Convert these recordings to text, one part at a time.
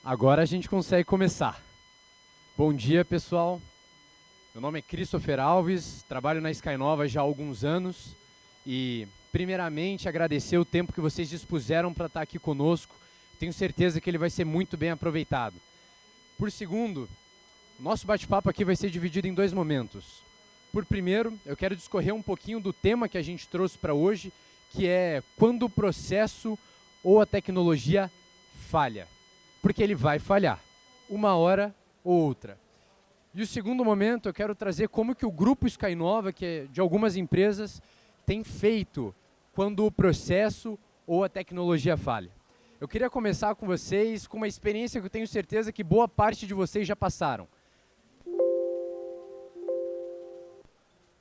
Agora a gente consegue começar. Bom dia, pessoal. Meu nome é Christopher Alves, trabalho na Skynova já há alguns anos e, primeiramente, agradecer o tempo que vocês dispuseram para estar aqui conosco. Tenho certeza que ele vai ser muito bem aproveitado. Por segundo, nosso bate-papo aqui vai ser dividido em dois momentos. Por primeiro, eu quero discorrer um pouquinho do tema que a gente trouxe para hoje, que é quando o processo ou a tecnologia falha. Porque ele vai falhar, uma hora ou outra. E o segundo momento, eu quero trazer como que o grupo Skynova, que é de algumas empresas, tem feito quando o processo ou a tecnologia falha. Eu queria começar com vocês com uma experiência que eu tenho certeza que boa parte de vocês já passaram.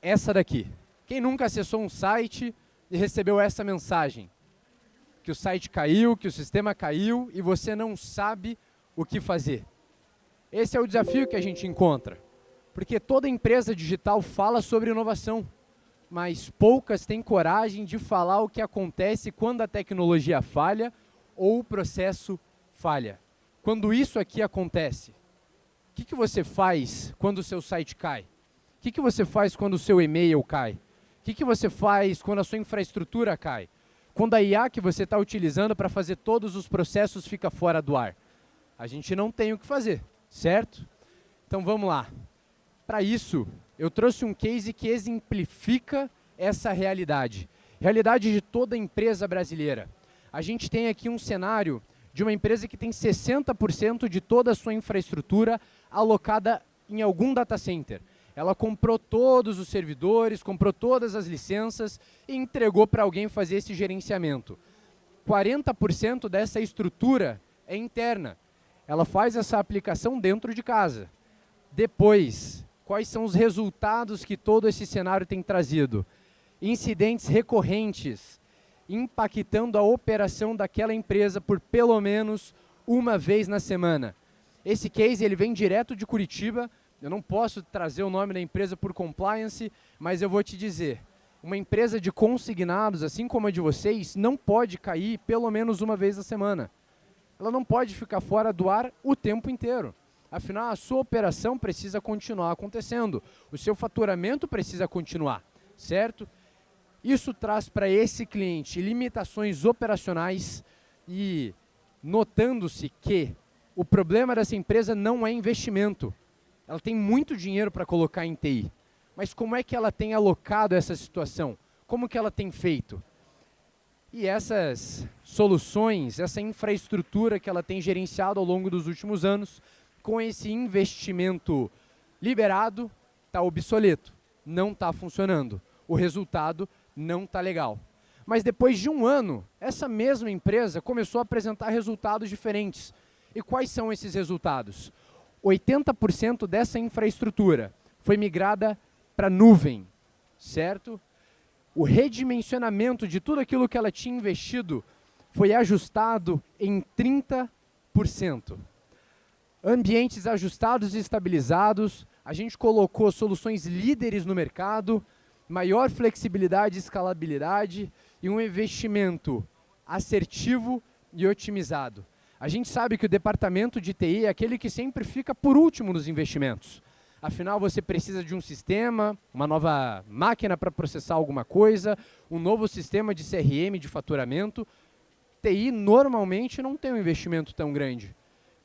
Essa daqui. Quem nunca acessou um site e recebeu essa mensagem? Que o site caiu, que o sistema caiu e você não sabe o que fazer. Esse é o desafio que a gente encontra. Porque toda empresa digital fala sobre inovação, mas poucas têm coragem de falar o que acontece quando a tecnologia falha ou o processo falha. Quando isso aqui acontece, o que você faz quando o seu site cai? O que você faz quando o seu e-mail cai? O que você faz quando a sua infraestrutura cai? Quando a IA que você está utilizando para fazer todos os processos fica fora do ar? A gente não tem o que fazer, certo? Então vamos lá. Para isso, eu trouxe um case que exemplifica essa realidade. Realidade de toda empresa brasileira. A gente tem aqui um cenário de uma empresa que tem 60% de toda a sua infraestrutura alocada em algum data center. Ela comprou todos os servidores, comprou todas as licenças e entregou para alguém fazer esse gerenciamento. 40% dessa estrutura é interna. Ela faz essa aplicação dentro de casa. Depois, quais são os resultados que todo esse cenário tem trazido? Incidentes recorrentes, impactando a operação daquela empresa por pelo menos uma vez na semana. Esse case ele vem direto de Curitiba. Eu não posso trazer o nome da empresa por compliance, mas eu vou te dizer, uma empresa de consignados, assim como a de vocês, não pode cair pelo menos uma vez na semana. Ela não pode ficar fora do ar o tempo inteiro. Afinal, a sua operação precisa continuar acontecendo. O seu faturamento precisa continuar, certo? Isso traz para esse cliente limitações operacionais e notando-se que o problema dessa empresa não é investimento. Ela tem muito dinheiro para colocar em TI, mas como é que ela tem alocado essa situação? Como que ela tem feito? E essas soluções, essa infraestrutura que ela tem gerenciado ao longo dos últimos anos, com esse investimento liberado, está obsoleto, não está funcionando. O resultado não está legal. Mas depois de um ano, essa mesma empresa começou a apresentar resultados diferentes. E quais são esses resultados? 80% dessa infraestrutura foi migrada para nuvem, certo? O redimensionamento de tudo aquilo que ela tinha investido foi ajustado em 30%. Ambientes ajustados e estabilizados, a gente colocou soluções líderes no mercado, maior flexibilidade e escalabilidade e um investimento assertivo e otimizado. A gente sabe que o departamento de TI é aquele que sempre fica por último nos investimentos. Afinal, você precisa de um sistema, uma nova máquina para processar alguma coisa, um novo sistema de CRM de faturamento. TI normalmente não tem um investimento tão grande.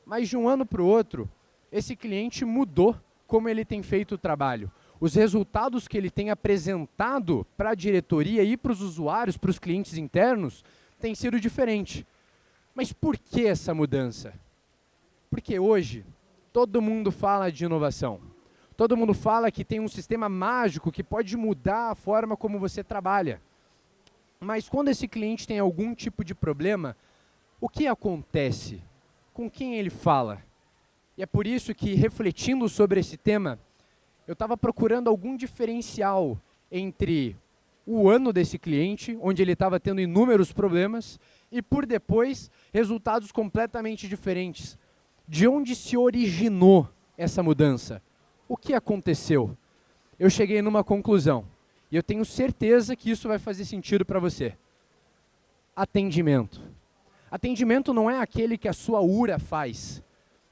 Mas de um ano para o outro, esse cliente mudou como ele tem feito o trabalho. Os resultados que ele tem apresentado para a diretoria e para os usuários, para os clientes internos, têm sido diferentes. Mas por que essa mudança? Porque hoje todo mundo fala de inovação. Todo mundo fala que tem um sistema mágico que pode mudar a forma como você trabalha. Mas quando esse cliente tem algum tipo de problema, o que acontece? Com quem ele fala? E é por isso que, refletindo sobre esse tema, eu estava procurando algum diferencial entre o ano desse cliente, onde ele estava tendo inúmeros problemas, e por depois, resultados completamente diferentes. De onde se originou essa mudança? O que aconteceu? Eu cheguei numa conclusão, e eu tenho certeza que isso vai fazer sentido para você. Atendimento. Atendimento não é aquele que a sua URA faz.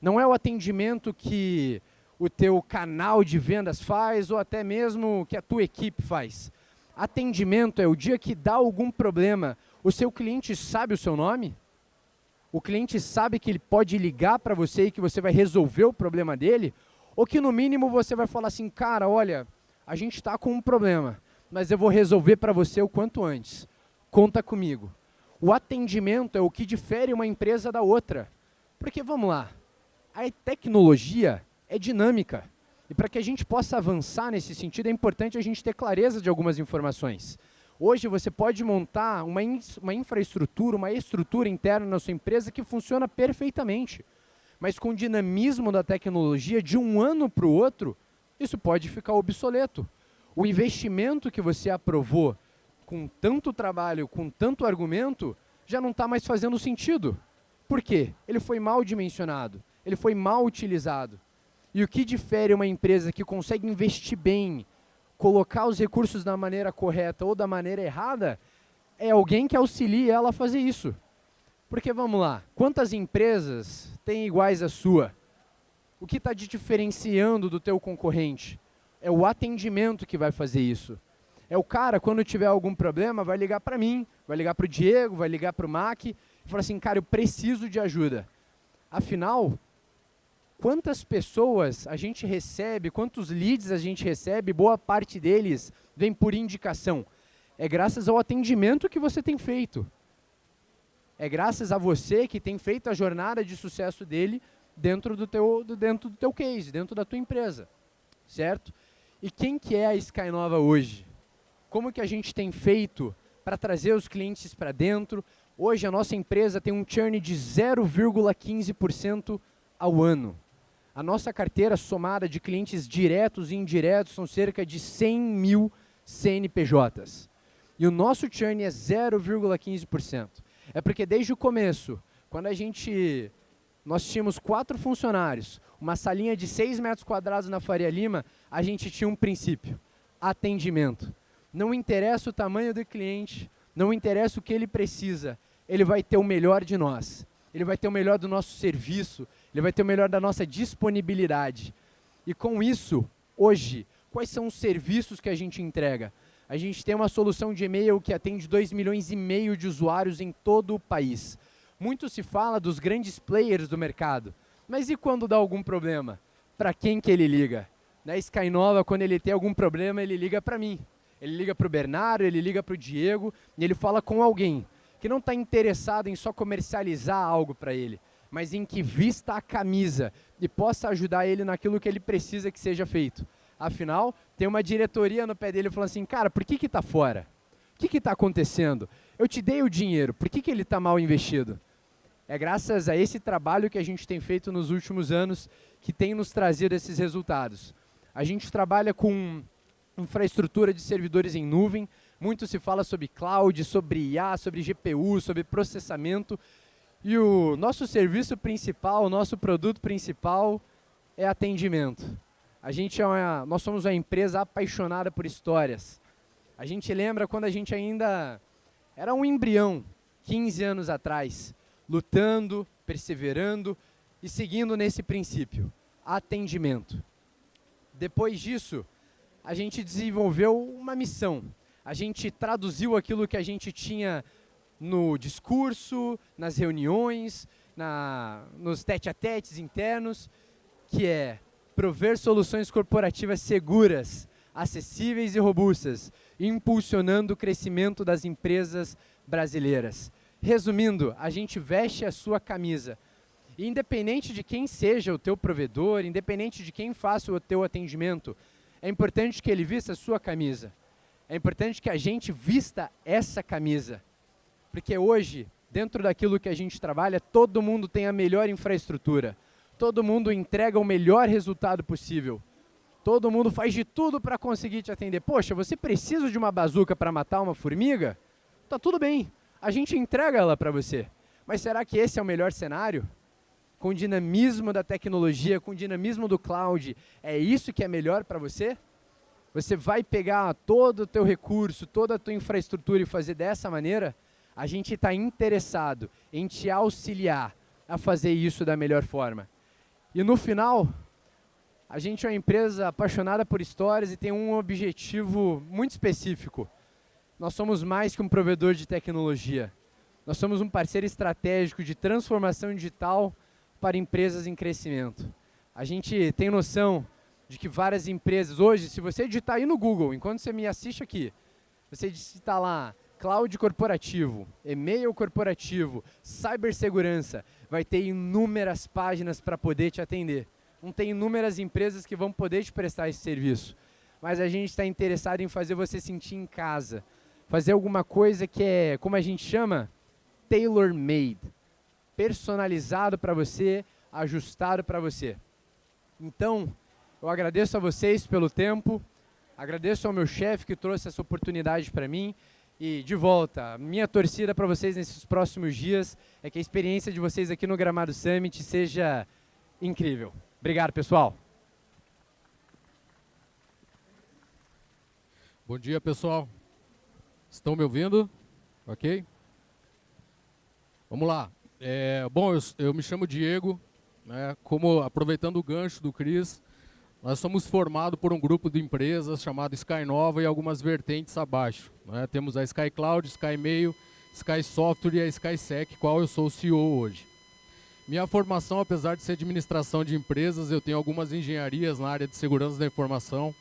Não é o atendimento que o teu canal de vendas faz ou até mesmo que a tua equipe faz. Atendimento é o dia que dá algum problema. O seu cliente sabe o seu nome? O cliente sabe que ele pode ligar para você e que você vai resolver o problema dele? Ou que no mínimo você vai falar assim, cara, olha, a gente está com um problema, mas eu vou resolver para você o quanto antes. Conta comigo. O atendimento é o que difere uma empresa da outra. Porque, vamos lá, a tecnologia é dinâmica. E para que a gente possa avançar nesse sentido, é importante a gente ter clareza de algumas informações. Hoje você pode montar uma infraestrutura, uma estrutura interna na sua empresa que funciona perfeitamente. Mas com o dinamismo da tecnologia, de um ano para o outro, isso pode ficar obsoleto. O investimento que você aprovou com tanto trabalho, com tanto argumento, já não está mais fazendo sentido. Por quê? Ele foi mal dimensionado, ele foi mal utilizado. E o que difere uma empresa que consegue investir bem, colocar os recursos da maneira correta ou da maneira errada, é alguém que auxilie ela a fazer isso. Porque, vamos lá, quantas empresas têm iguais à sua? O que está te diferenciando do teu concorrente? É o atendimento que vai fazer isso. É o cara, quando tiver algum problema, vai ligar para mim, vai ligar para o Diego, vai ligar para o Mac, e falar assim, cara, eu preciso de ajuda. Afinal, quantas pessoas a gente recebe, quantos leads a gente recebe, boa parte deles vem por indicação. É graças ao atendimento que você tem feito. É graças a você que tem feito a jornada de sucesso dele dentro do teu case, dentro da tua empresa. Certo? E quem que é a Skynova hoje? Como que a gente tem feito para trazer os clientes para dentro? Hoje a nossa empresa tem um churn de 0,15% ao ano. A nossa carteira somada de clientes diretos e indiretos são cerca de 100 mil CNPJs. E o nosso churn é 0,15%. É porque desde o começo, quando nós tínhamos 4 funcionários, uma salinha de 6 metros quadrados na Faria Lima, a gente tinha um princípio: atendimento. Não interessa o tamanho do cliente, não interessa o que ele precisa, ele vai ter o melhor de nós. Ele vai ter o melhor do nosso serviço, ele vai ter o melhor da nossa disponibilidade. E com isso, hoje, quais são os serviços que a gente entrega? A gente tem uma solução de e-mail que atende 2,5 milhões de usuários em todo o país. Muito se fala dos grandes players do mercado, mas e quando dá algum problema? Para quem que ele liga? Na Skynova, quando ele tem algum problema, ele liga para mim. Ele liga para o Bernardo, ele liga para o Diego, e ele fala com alguém que não está interessado em só comercializar algo para ele, mas em que vista a camisa e possa ajudar ele naquilo que ele precisa que seja feito. Afinal, tem uma diretoria no pé dele falando assim, cara, por que está fora? O que está acontecendo? Eu te dei o dinheiro, por que ele está mal investido? É graças a esse trabalho que a gente tem feito nos últimos anos que tem nos trazido esses resultados. A gente trabalha com infraestrutura de servidores em nuvem, muito se fala sobre cloud, sobre IA, sobre GPU, sobre processamento, e o nosso serviço principal, o nosso produto principal é atendimento. Nós somos uma empresa apaixonada por histórias. A gente lembra quando a gente ainda era um embrião, 15 anos atrás, lutando, perseverando e seguindo nesse princípio, atendimento. Depois disso, a gente desenvolveu uma missão. A gente traduziu aquilo que a gente tinha no discurso, nas reuniões, nos tete-a-tetes internos, que é prover soluções corporativas seguras, acessíveis e robustas, impulsionando o crescimento das empresas brasileiras. Resumindo, a gente veste a sua camisa. E independente de quem seja o teu provedor, independente de quem faça o teu atendimento, é importante que ele vista a sua camisa. É importante que a gente vista essa camisa. Porque hoje, dentro daquilo que a gente trabalha, todo mundo tem a melhor infraestrutura. Todo mundo entrega o melhor resultado possível. Todo mundo faz de tudo para conseguir te atender. Poxa, você precisa de uma bazuca para matar uma formiga? Tá tudo bem, a gente entrega ela para você. Mas será que esse é o melhor cenário? Com o dinamismo da tecnologia, com o dinamismo do cloud, é isso que é melhor para você? Você vai pegar todo o teu recurso, toda a tua infraestrutura e fazer dessa maneira? A gente está interessado em te auxiliar a fazer isso da melhor forma. E no final, a gente é uma empresa apaixonada por histórias e tem um objetivo muito específico. Nós somos mais que um provedor de tecnologia. Nós somos um parceiro estratégico de transformação digital para empresas em crescimento. A gente tem noção de que várias empresas, hoje, se você digitar aí no Google, enquanto você me assiste aqui, você digitar lá, cloud corporativo, e-mail corporativo, cibersegurança, vai ter inúmeras páginas para poder te atender. Não tem inúmeras empresas que vão poder te prestar esse serviço. Mas a gente está interessado em fazer você sentir em casa. Fazer alguma coisa que é, como a gente chama, tailor-made. Personalizado para você, ajustado para você. Então, eu agradeço a vocês pelo tempo, agradeço ao meu chefe que trouxe essa oportunidade para mim e, de volta, minha torcida para vocês nesses próximos dias é que a experiência de vocês aqui no Gramado Summit seja incrível. Obrigado, pessoal. Bom dia, pessoal. Estão me ouvindo? Ok? Vamos lá. Bom, eu me chamo Diego, né, aproveitando o gancho do Cris, nós somos formados por um grupo de empresas chamado Sky Nova e algumas vertentes abaixo. Né? Temos a Sky Cloud, Sky Mail, Sky Software e a SkySec, qual eu sou o CEO hoje. Minha formação, apesar de ser administração de empresas, eu tenho algumas engenharias na área de segurança da informação.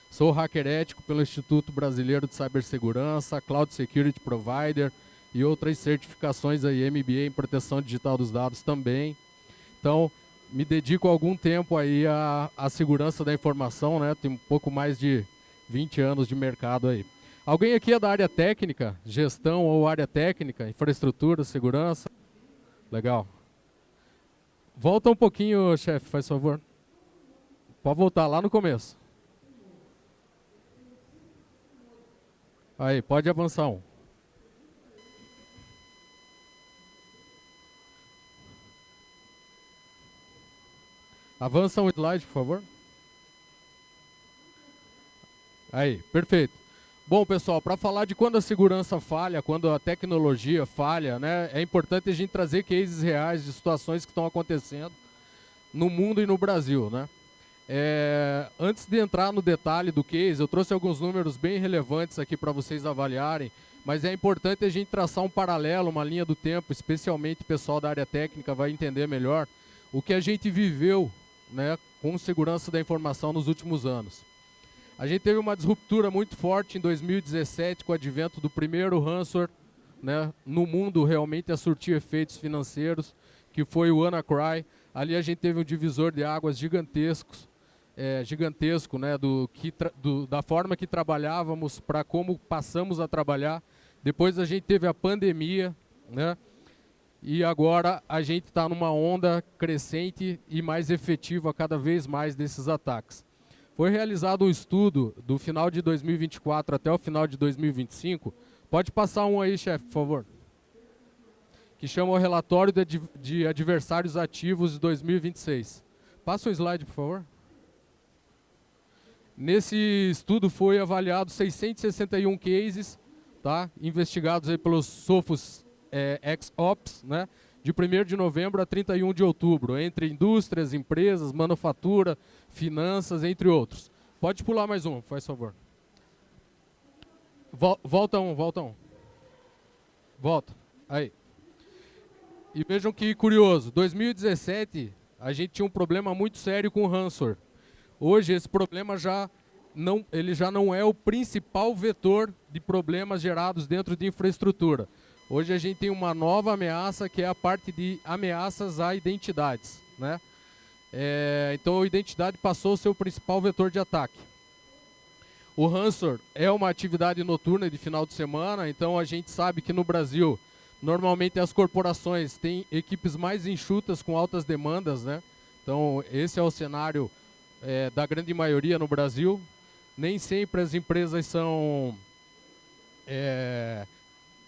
Sou hacker ético pelo Instituto Brasileiro de Cibersegurança, Cloud Security Provider e outras certificações aí, MBA em proteção digital dos dados também. Então, me dedico há algum tempo aí à segurança da informação, né? Tenho um pouco mais de 20 anos de mercado aí. Alguém aqui é da área técnica, gestão ou área técnica, infraestrutura, segurança? Legal. Volta um pouquinho, chefe, faz favor. Pode voltar lá no começo. Aí, pode avançar um. Avança um slide, por favor. Aí, perfeito. Bom, pessoal, para falar de quando a segurança falha, quando a tecnologia falha, né, é importante a gente trazer cases reais de situações que estão acontecendo no mundo e no Brasil, né? Antes de entrar no detalhe do case, eu trouxe alguns números bem relevantes aqui para vocês avaliarem, mas é importante a gente traçar um paralelo, uma linha do tempo, especialmente o pessoal da área técnica vai entender melhor o que a gente viveu, né, com segurança da informação nos últimos anos. A gente teve uma disruptura muito forte em 2017 com o advento do primeiro ransomware, né, no mundo realmente a surtir efeitos financeiros, que foi o WannaCry. Ali a gente teve um divisor de águas gigantesco, né, da forma que trabalhávamos para como passamos a trabalhar. Depois a gente teve a pandemia, né, e agora a gente está numa onda crescente e mais efetiva cada vez mais desses ataques. Foi realizado um estudo do final de 2024 até o final de 2025. Pode passar um aí, chefe, por favor. Que chama o Relatório de Adversários Ativos de 2026. Passa um slide, por favor. Nesse estudo foi avaliado 661 cases, tá, investigados aí pelos Sophos X-Ops, né, de 1º de novembro a 31 de outubro, entre indústrias, empresas, manufatura, finanças, entre outros. Pode pular mais um, faz favor. Volta um. Volta. Aí. E vejam que curioso, 2017 a gente tinha um problema muito sério com o ransomware. Hoje esse problema já não é o principal vetor de problemas gerados dentro de infraestrutura. Hoje a gente tem uma nova ameaça, que é a parte de ameaças a identidades, né? Então a identidade passou a ser o principal vetor de ataque. O ransomware é uma atividade noturna de final de semana, então a gente sabe que no Brasil, normalmente as corporações têm equipes mais enxutas com altas demandas, né? Então esse é o cenário da grande maioria no Brasil. Nem sempre as empresas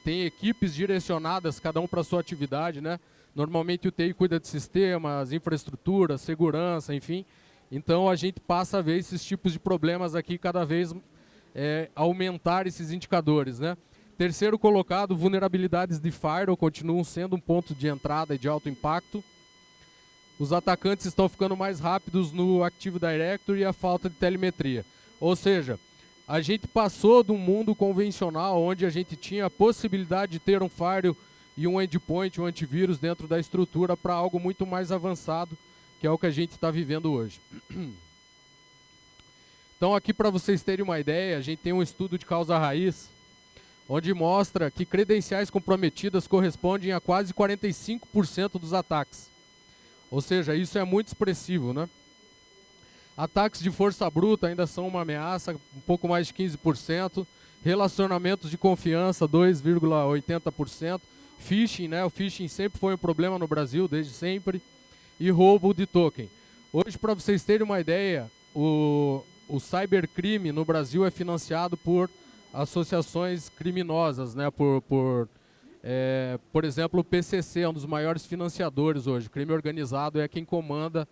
têm equipes direcionadas, cada um para a sua atividade, né? Normalmente o TI cuida de sistemas, infraestrutura, segurança, enfim. Então a gente passa a ver esses tipos de problemas aqui, cada vez aumentar esses indicadores, né? Terceiro colocado, vulnerabilidades de firewall continuam sendo um ponto de entrada e de alto impacto. os atacantes estão ficando mais rápidos no Active Directory e a falta de telemetria. Ou seja, a gente passou de um mundo convencional onde a gente tinha a possibilidade de ter um firewall e um endpoint, um antivírus dentro da estrutura para algo muito mais avançado, que é o que a gente está vivendo hoje. Então aqui para vocês terem uma ideia, a gente tem um estudo de causa raiz, onde mostra que credenciais comprometidas correspondem a quase 45% dos ataques. Ou seja, isso é muito expressivo, né? Ataques de força bruta ainda são uma ameaça, um pouco mais de 15%. Relacionamentos de confiança, 2,80%. Phishing, né? O phishing sempre foi um problema no Brasil, desde sempre. E roubo de token. Hoje, para vocês terem uma ideia, o cybercrime no Brasil é financiado por associações criminosas, né? Por exemplo, o PCC é um dos maiores financiadores hoje. O crime organizado é quem comanda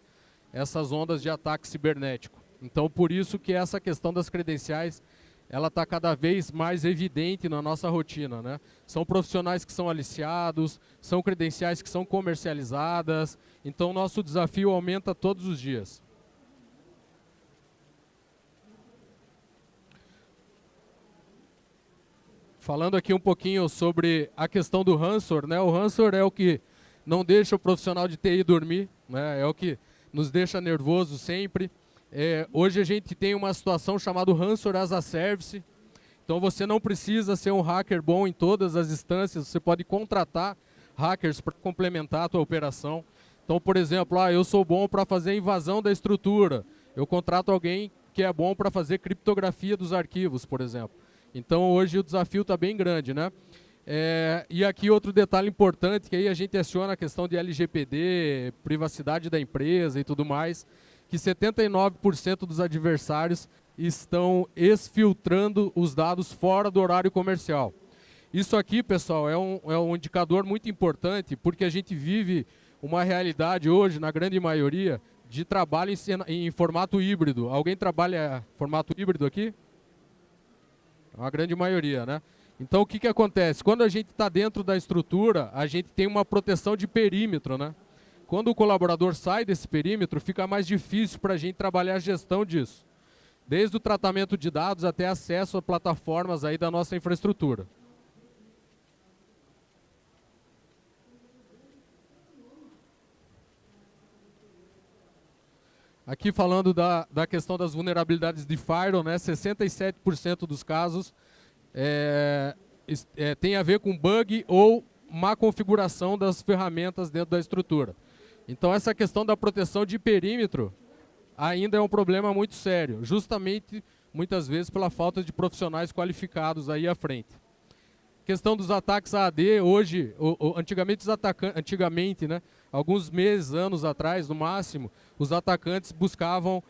essas ondas de ataque cibernético. Então, por isso que essa questão das credenciais, ela está cada vez mais evidente na nossa rotina, né? São profissionais que são aliciados, são credenciais que são comercializadas, então nosso desafio aumenta todos os dias. Falando aqui um pouquinho sobre a questão do ransomware, né? O ransomware é o que não deixa o profissional de TI dormir, né? É o que nos deixa nervoso sempre. Hoje a gente tem uma situação chamada ransomware as a service. Então você não precisa ser um hacker bom em todas as instâncias, você pode contratar hackers para complementar a tua operação. Então, por exemplo, eu sou bom para fazer invasão da estrutura, eu contrato alguém que é bom para fazer criptografia dos arquivos, por exemplo. Então hoje o desafio está bem grande, né? E aqui outro detalhe importante, que aí a gente aciona a questão de LGPD, privacidade da empresa e tudo mais, que 79% dos adversários estão exfiltrando os dados fora do horário comercial. Isso aqui, pessoal, é um indicador muito importante, porque a gente vive uma realidade hoje, na grande maioria, de trabalho em formato híbrido. Alguém trabalha em formato híbrido aqui? A grande maioria, né? Então o que acontece? Quando a gente está dentro da estrutura, a gente tem uma proteção de perímetro, né? Quando o colaborador sai desse perímetro, fica mais difícil para a gente trabalhar a gestão disso. Desde o tratamento de dados até acesso a plataformas aí da nossa infraestrutura. Aqui falando da questão das vulnerabilidades de firewall, né? 67% dos casos tem a ver com bug ou má configuração das ferramentas dentro da estrutura. Então essa questão da proteção de perímetro ainda é um problema muito sério, justamente muitas vezes pela falta de profissionais qualificados aí à frente. Questão dos ataques AD, hoje, antigamente, né, alguns meses, anos atrás, no máximo, os atacantes buscavam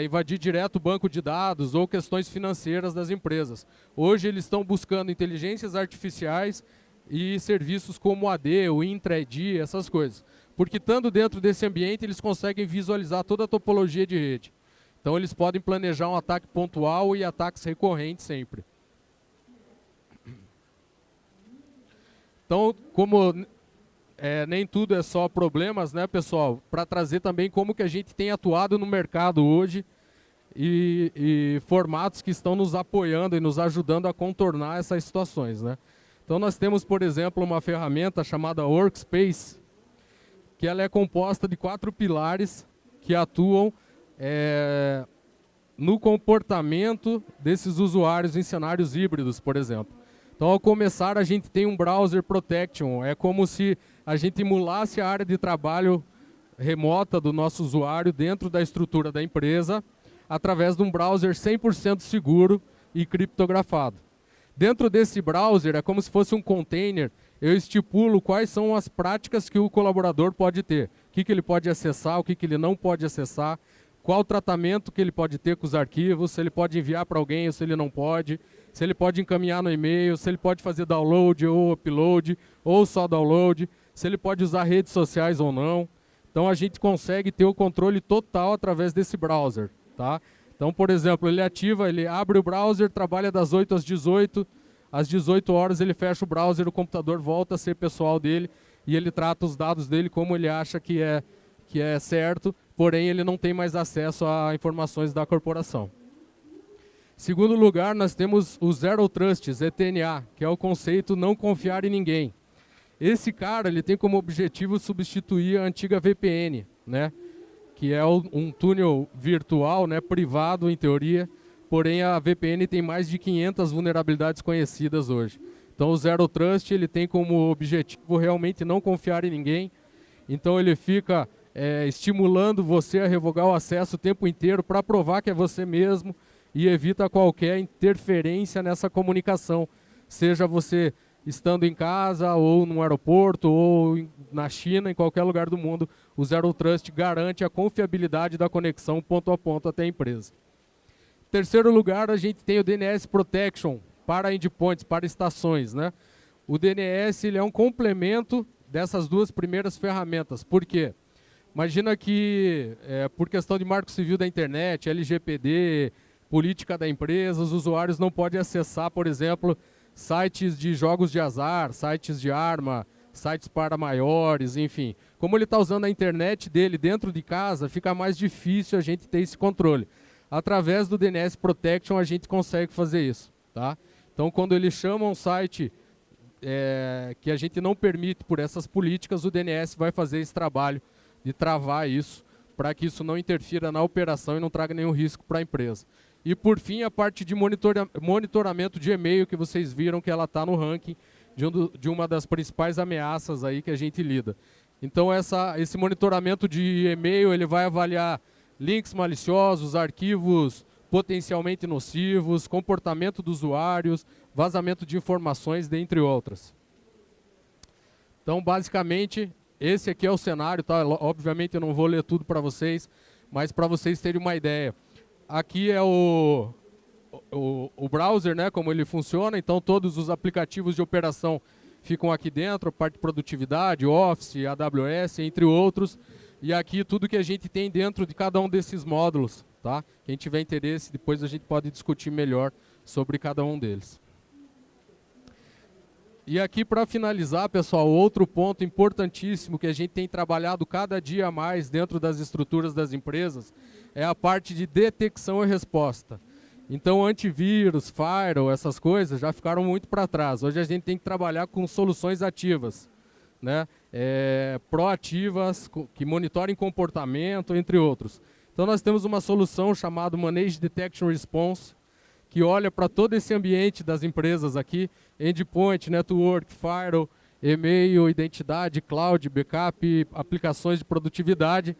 invadir direto o banco de dados ou questões financeiras das empresas. Hoje eles estão buscando inteligências artificiais e serviços como AD, o Intra-ID, essas coisas. Porque estando dentro desse ambiente, eles conseguem visualizar toda a topologia de rede. Então eles podem planejar um ataque pontual e ataques recorrentes sempre. Então, como nem tudo é só problemas, né, pessoal? Para trazer também como que a gente tem atuado no mercado hoje e formatos que estão nos apoiando e nos ajudando a contornar essas situações, né? Então nós temos, por exemplo, uma ferramenta chamada Workspace, que ela é composta de 4 pilares que atuam no comportamento desses usuários em cenários híbridos, por exemplo. Então, ao começar, a gente tem um Browser Protection. É como se a gente emulasse a área de trabalho remota do nosso usuário dentro da estrutura da empresa, através de um browser 100% seguro e criptografado. Dentro desse browser, é como se fosse um container, eu estipulo quais são as práticas que o colaborador pode ter. O que ele pode acessar, o que ele não pode acessar, qual o tratamento que ele pode ter com os arquivos, se ele pode enviar para alguém ou se ele não pode, se ele pode encaminhar no e-mail, se ele pode fazer download ou upload, ou só download, se ele pode usar redes sociais ou não. Então a gente consegue ter o controle total através desse browser, tá? Então, por exemplo, ele abre o browser, trabalha das 8 às 18, às 18 horas ele fecha o browser, o computador volta a ser pessoal dele e ele trata os dados dele como ele acha que é que é certo, porém ele não tem mais acesso a informações da corporação. Segundo lugar, nós temos o Zero Trust, ZTNA, que é o conceito não confiar em ninguém. Esse cara, ele tem como objetivo substituir a antiga VPN, né? Que é um túnel virtual, né, privado em teoria, porém a VPN tem mais de 500 vulnerabilidades conhecidas hoje. Então o Zero Trust, ele tem como objetivo realmente não confiar em ninguém. Então ele fica estimulando você a revogar o acesso o tempo inteiro para provar que é você mesmo e evita qualquer interferência nessa comunicação, seja você estando em casa ou no aeroporto ou na China, em qualquer lugar do mundo. O Zero Trust garante a confiabilidade da conexão ponto a ponto até a empresa. Em terceiro lugar, a gente tem o DNS Protection para endpoints, para estações, né? O DNS, ele é um complemento dessas duas primeiras ferramentas. Por quê? Imagina que, por questão de marco civil da internet, LGPD, política da empresa, os usuários não podem acessar, por exemplo, sites de jogos de azar, sites de arma, sites para maiores, enfim. Como ele está usando a internet dele dentro de casa, fica mais difícil a gente ter esse controle. Através do DNS Protection a gente consegue fazer isso, tá? Então, quando ele chama um site que a gente não permite por essas políticas, o DNS vai fazer esse trabalho de travar isso, para que isso não interfira na operação e não traga nenhum risco para a empresa. E, por fim, a parte de monitoramento de e-mail, que vocês viram que ela está no ranking de uma das principais ameaças aí que a gente lida. Então, esse monitoramento de e-mail, ele vai avaliar links maliciosos, arquivos potencialmente nocivos, comportamento dos usuários, vazamento de informações, dentre outras. Então, basicamente, esse aqui é o cenário, tá? Obviamente eu não vou ler tudo para vocês, mas para vocês terem uma ideia. Aqui é o browser, né, como ele funciona, então todos os aplicativos de operação ficam aqui dentro, parte de produtividade, Office, AWS, entre outros. E aqui tudo que a gente tem dentro de cada um desses módulos, tá? Quem tiver interesse, depois a gente pode discutir melhor sobre cada um deles. E aqui, para finalizar, pessoal, outro ponto importantíssimo que a gente tem trabalhado cada dia mais dentro das estruturas das empresas é a parte de detecção e resposta. Então, antivírus, firewall, essas coisas já ficaram muito para trás. Hoje a gente tem que trabalhar com soluções ativas, né? Proativas, que monitorem comportamento, entre outros. Então, nós temos uma solução chamada Managed Detection Response, que olha para todo esse ambiente das empresas aqui, endpoint, network, firewall, e-mail, identidade, cloud, backup, aplicações de produtividade,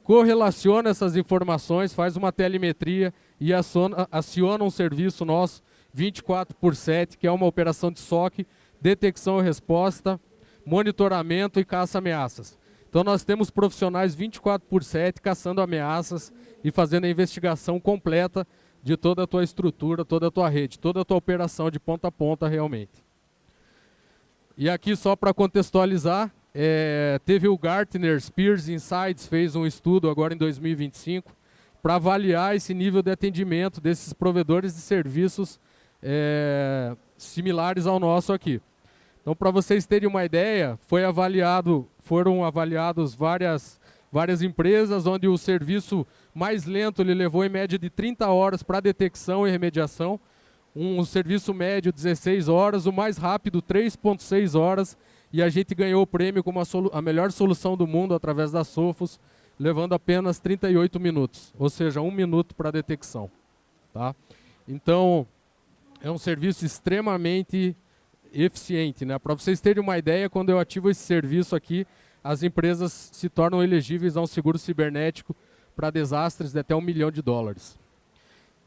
correlaciona essas informações, faz uma telemetria e aciona um serviço nosso 24/7, que é uma operação de SOC, detecção e resposta, monitoramento e caça ameaças. Então nós temos profissionais 24/7 caçando ameaças e fazendo a investigação completa de toda a tua estrutura, toda a tua rede, toda a tua operação de ponta a ponta realmente. E aqui só para contextualizar, teve o Gartner Spears Insights, fez um estudo agora em 2025 para avaliar esse nível de atendimento desses provedores de serviços similares ao nosso aqui. Então, para vocês terem uma ideia, foram avaliados várias empresas, onde o serviço mais lento ele levou em média de 30 horas para detecção e remediação, um serviço médio 16 horas, o mais rápido 3,6 horas, e a gente ganhou o prêmio como a melhor solução do mundo através da Sophos, levando apenas 38 minutos, ou seja, 1 minuto para detecção. Tá? Então, é um serviço extremamente eficiente, né? Para vocês terem uma ideia, quando eu ativo esse serviço aqui, as empresas se tornam elegíveis a um seguro cibernético para desastres de até $1 milhão.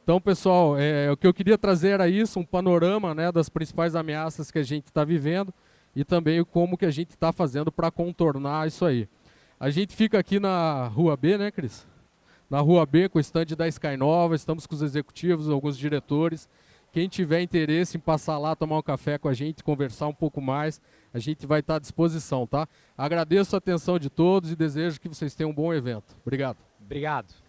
Então, pessoal, o que eu queria trazer era isso, um panorama, né, das principais ameaças que a gente está vivendo e também como que a gente está fazendo para contornar isso aí. A gente fica aqui na Rua B, né, Cris? Na Rua B, com o stand da Skynova, estamos com os executivos, alguns diretores. Quem tiver interesse em passar lá, tomar um café com a gente, conversar um pouco mais, a gente vai estar à disposição, tá? Agradeço a atenção de todos e desejo que vocês tenham um bom evento. Obrigado. Obrigado.